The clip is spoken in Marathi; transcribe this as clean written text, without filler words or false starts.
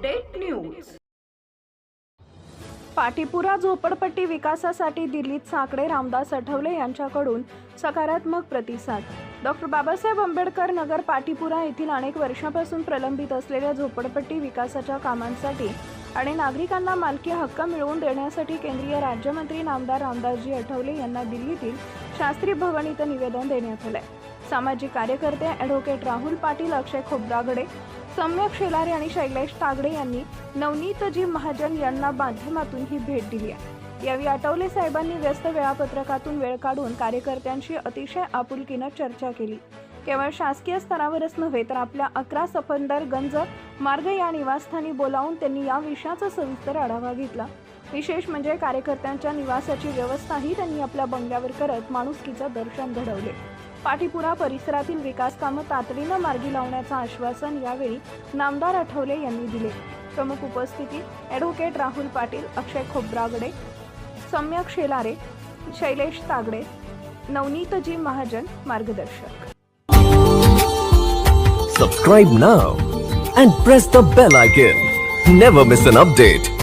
Update news. पाटीपुरा झोपडपट्टी विकासासाठी दिल्लीत साकडे रामदास आठवले यांच्याकडून सकारात्मक प्रतिसाद। डॉक्टर बाबासाहेब आंबेडकर नगर पाटीपुरा येथील अनेक वर्षांपासून प्रलंबित असलेल्या झोपडपट्टी विकासाच्या कामांसाठी आणि नागरिकांना मालकी हक्क मिळवून देण्यासाठी केंद्रीय राज्यमंत्री नामदार रामदासजी आठवले यांना दिल्लीतील शास्त्री भवन इथं निवेदन देण्यात आले। सामाजिक कार्यकर्ते ॲडव्होकेट राहुल पाटील, अक्षय खोब्रागडे, सम्यक शेलारे आणि शैलेश तागडे यांनी नवनीतजी महाजन यांना माध्यमातून ही भेट दिली आहे। यावेळी आठवले साहेबांनी व्यस्त वेळापत्रकातून वेळ काढून कार्यकर्त्यांशी अतिशय आपुलकीने चर्चा केली। केवळ शासकीय स्तरावरच नव्हे तर आपल्या 11 सफदरगंज मार्ग या निवासस्थानी बोलावून त्यांनी या विषयाचा सविस्तर आढावा घेतला। विशेष म्हणजे कार्यकर्त्यांच्या निवासाची व्यवस्थाही त्यांनी आपल्या बंगल्यावर करत माणुसकीचे दर्शन घडवले। पाटीपुरा परिसरातील विकास कामे तातडीने मार्गी लावण्याचे आश्वासन यावेळी नामदार आठवले यांनी दिले। प्रमुख उपस्थिती ॲडव्होकेट राहुल पाटील, अक्षय खोब्रागडे, सम्यक शेलारे, शैलेश तागडे, नवनीतजी महाजन मार्गदर्शक। Subscribe now and press the bell icon. Never miss an update.